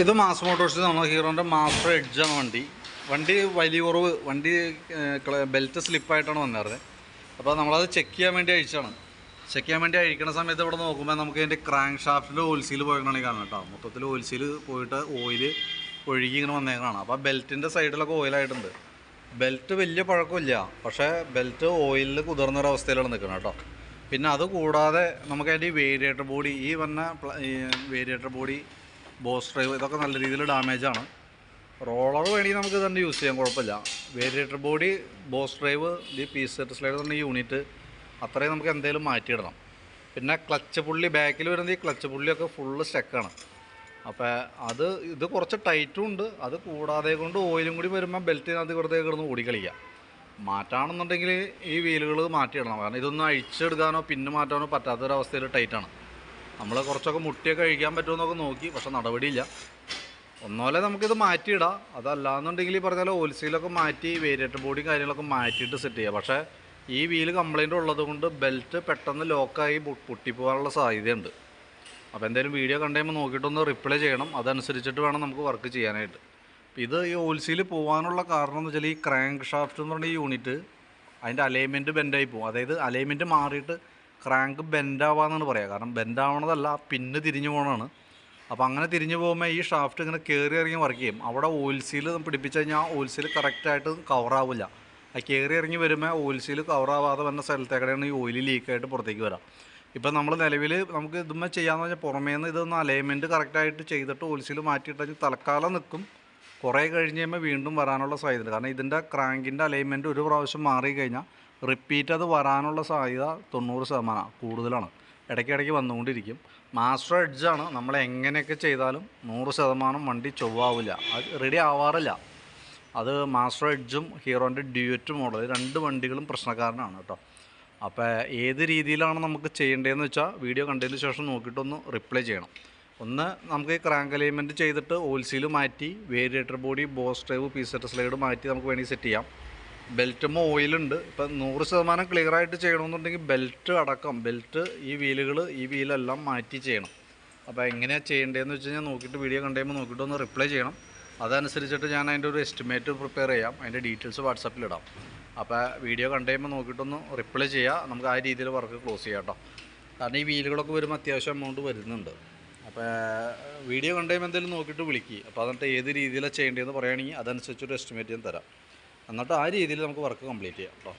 ഇത് മാസ് മോട്ടോഴ്സിൽ നമ്മൾ ഹീറോൻ്റെ മാസ്റ്റർ എഡ്ജാണ് വണ്ടി. വണ്ടി വലിയ കുറവ്, വണ്ടി ബെൽറ്റ് സ്ലിപ്പായിട്ടാണ് വന്നിരുന്നത്. അപ്പോൾ നമ്മളത് ചെക്ക് ചെയ്യാൻ വേണ്ടി അഴിച്ചാണ്. ചെക്ക് ചെയ്യാൻ വേണ്ടി അഴിക്കുന്ന സമയത്ത് ഇവിടെ നോക്കുമ്പോൾ നമുക്ക് അതിൻ്റെ ക്രാങ്ക് ഷാഫ്റ്റിൽ ഓയിൽ സീൽ പോയിട്ടാണ് കാണാം കേട്ടോ. മൊത്തത്തിൽ ഓയിൽ സീൽ പോയിട്ട് ഓയിൽ ഒഴുകി ഇങ്ങനെ വന്നേക്കാണ്. അപ്പോൾ ബെൽറ്റിൻ്റെ സൈഡിലൊക്കെ ഓയിലായിട്ടുണ്ട്. ബെൽറ്റ് വലിയ പഴക്കമില്ല, പക്ഷേ ബെൽറ്റ് ഓയിലിൽ കുതിർന്നൊരവസ്ഥയിലാണ് നിൽക്കുന്നത് കേട്ടോ. പിന്നെ അത് കൂടാതെ നമുക്ക് അതിൻ്റെ വേരിയേറ്റർ ബോഡി, ഈ വന്ന വേരിയേറ്റർ ബോഡി, ബോസ് ഡ്രൈവ്, ഇതൊക്കെ നല്ല രീതിയിൽ ഡാമേജാണ്. റോളർ വേണമെങ്കിൽ നമുക്ക് തന്നെ യൂസ് ചെയ്യാൻ കുഴപ്പമില്ല. വേരിയേറ്റർ ബോഡി, ബോസ് ഡ്രൈവ്, ഈ പീസ് സെറ്റ് സ്ലൈഡ് പറഞ്ഞ യൂണിറ്റ് അത്രയും നമുക്ക് എന്തെങ്കിലും മാറ്റിയിടണം. പിന്നെ ക്ലച്ച് പുള്ളി, ബാക്കിൽ വരുന്ന ഈ ക്ലച്ച് പുള്ളിയൊക്കെ ഫുള്ള് സ്റ്റക്കാണ്. അപ്പോൾ ഇത് കുറച്ച് ടൈറ്റും ഉണ്ട്. അത് കൂടാതെ കൊണ്ട് ഓയിലും കൂടി വരുമ്പോൾ ബെൽറ്റിനകത്ത് വെറുതെ കിടന്ന് ഓടിക്കളിക്കാം. മാറ്റാണെന്നുണ്ടെങ്കിൽ ഈ വീലുകൾ മാറ്റിയിടണം. കാരണം ഇതൊന്നും അഴിച്ചെടുക്കാനോ പിന്ന് മാറ്റാനോ പറ്റാത്തൊരവസ്ഥയിൽ ടൈറ്റാണ്. നമ്മൾ കുറച്ചൊക്കെ മുട്ടിയൊക്കെ കഴിക്കാൻ പറ്റുമെന്നൊക്കെ നോക്കി, പക്ഷെ നടപടിയില്ല. ഒന്നോലെ നമുക്കിത് മാറ്റിയിടാം. അതല്ലാന്നുണ്ടെങ്കിൽ ഈ പറഞ്ഞാൽ ഓയിൽ സീലൊക്കെ മാറ്റി വേരിയേറ്റർ ബോഡിയും കാര്യങ്ങളൊക്കെ മാറ്റിയിട്ട് സെറ്റ് ചെയ്യാം. പക്ഷേ ഈ വീല് കംപ്ലൈൻറ്റ് ഉള്ളത് കൊണ്ട് ബെൽറ്റ് പെട്ടെന്ന് ലോക്കായി പൊട്ടിപ്പോകാനുള്ള സാധ്യതയുണ്ട്. അപ്പോൾ എന്തായാലും വീഡിയോ കണ്ടുകഴിയുമ്പോൾ നോക്കിയിട്ടൊന്ന് റിപ്ലൈ ചെയ്യണം. അതനുസരിച്ചിട്ട് വേണം നമുക്ക് വർക്ക് ചെയ്യാനായിട്ട്. ഇത് ഈ ഓയിൽ സീൽ പോകാനുള്ള കാരണം എന്ന് വെച്ചാൽ ഈ ക്രാങ്ക് ഷാഫ്റ്റ് എന്ന് പറഞ്ഞ ഈ യൂണിറ്റ്, അതിൻ്റെ അലൈൻമെൻറ്റ് ബെൻഡായി പോകും. അതായത് അലൈൻമെൻറ്റ് മാറിയിട്ട് ക്രാങ്ക് ബെൻഡാവാന്നാണ് പറയുക. കാരണം ബെൻഡാവണതല്ല, പിന്ന് തിരിഞ്ഞു പോകണമാണ്. അപ്പോൾ അങ്ങനെ തിരിഞ്ഞു പോകുമ്പോൾ ഈ ഷാഫ്റ്റ് ഇങ്ങനെ കയറി ഇറങ്ങി വർക്ക് ചെയ്യും. അവിടെ ഓയിൽ സീൽ പിടിപ്പിച്ച് കഴിഞ്ഞാൽ ഓയിൽ സീൽ കറക്റ്റായിട്ട് കവറാവില്ല. ആ കയറി ഇറങ്ങി വരുമ്പോൾ ഓയിൽ സീൽ കവറാവാതെ വന്ന സ്ഥലത്തേക്കടെയാണ് ഈ ഓയിൽ ലീക്കായിട്ട് പുറത്തേക്ക് വരാം. ഇപ്പം നമ്മൾ നിലവിൽ നമുക്ക് ഇതുമ്മേ ചെയ്യാമെന്ന് പറഞ്ഞാൽ പുറമേ നിന്ന് ഇതൊന്ന് അലൈൻമെൻറ്റ് കറക്റ്റായിട്ട് ചെയ്തിട്ട് ഓയിൽ സീൽ മാറ്റിയിട്ട് തൽക്കാലം നിൽക്കും. കുറേ കഴിഞ്ഞ് കഴിയുമ്പോൾ വീണ്ടും വരാനുള്ള സാധ്യത. കാരണം ഇതിൻ്റെ ക്രാങ്കിൻ്റെ അലൈൻമെൻറ്റ് ഒരു പ്രാവശ്യം മാറിക്കഴിഞ്ഞാൽ റിപ്പീറ്റ് അത് വരാനുള്ള സാധ്യത 90% കൂടുതലാണ്. ഇടയ്ക്കിടയ്ക്ക് വന്നുകൊണ്ടിരിക്കും. മാസ്റ്റർ എഡ്ജാണ്. നമ്മൾ എങ്ങനെയൊക്കെ ചെയ്താലും 100% വണ്ടി ചൊവ്വാവില്ല, അത് റെഡി ആവാറില്ല. അത് മാസ്റ്റർ എഡ്ജും ഹീറോൻ്റെ ഡ്യൂറ്റ് മോഡൽ, രണ്ട് വണ്ടികളും പ്രശ്നക്കാരനാണ് കേട്ടോ. അപ്പോൾ ഏത് രീതിയിലാണ് നമുക്ക് ചെയ്യേണ്ടതെന്ന് വെച്ചാൽ വീഡിയോ കണ്ടതിന് ശേഷം നോക്കിയിട്ടൊന്ന് റിപ്ലൈ ചെയ്യണം. ഒന്ന്, നമുക്ക് ഈ ക്രാങ്ക് അലൈൻമെൻറ്റ് ചെയ്തിട്ട് ഓയിൽ സീൽ മാറ്റി variator body, boss drive, piece set slide മാറ്റി നമുക്ക് വേണമെങ്കിൽ സെറ്റ് ചെയ്യാം. ബെൽറ്റുമ്പോൾ ഓയിലുണ്ട്. ഇപ്പം 100% ക്ലിയറായിട്ട് ചെയ്യണമെന്നുണ്ടെങ്കിൽ ബെൽറ്റ് അടക്കം, ബെൽറ്റ്, ഈ വീലെല്ലാം മാറ്റി ചെയ്യണം. അപ്പോൾ എങ്ങനെയാണ് ചെയ്യേണ്ടതെന്ന് വെച്ച് കഴിഞ്ഞാൽ നോക്കിയിട്ട് വീഡിയോ കണ്ടുകഴിയുമ്പോൾ നോക്കിയിട്ടൊന്ന് റിപ്ലൈ ചെയ്യണം. അതനുസരിച്ചിട്ട് ഞാൻ അതിൻ്റെ ഒരു എസ്റ്റിമേറ്റ് പ്രിപ്പയർ ചെയ്യാം. അതിൻ്റെ ഡീറ്റെയിൽസ് വാട്സാപ്പിലിടാം. അപ്പോൾ വീഡിയോ കണ്ടുകഴിയുമ്പോൾ നോക്കിയിട്ടൊന്ന് റിപ്ലൈ ചെയ്യുക. നമുക്ക് ആ രീതിയിൽ വർക്ക് ക്ലോസ് ചെയ്യാം കേട്ടോ. കാരണം ഈ വീലുകളൊക്കെ വരുമ്പോൾ അത്യാവശ്യം എമൗണ്ട് വരുന്നുണ്ട്. അപ്പോൾ വീഡിയോ കണ്ടുകഴിയുമ്പോൾ എന്തെങ്കിലും നോക്കിയിട്ട് വിളിക്കുക. അപ്പോൾ എന്നിട്ട് ഏത് രീതിയിലാണ് ചെയ്യേണ്ടതെന്ന് പറയുകയാണെങ്കിൽ അതനുസരിച്ചൊരു എസ്റ്റിമേറ്റ് ഞാൻ തരാം. എന്നിട്ട് ആ രീതിയിൽ നമുക്ക് വർക്ക് കംപ്ലീറ്റ് ചെയ്യാം കേട്ടോ.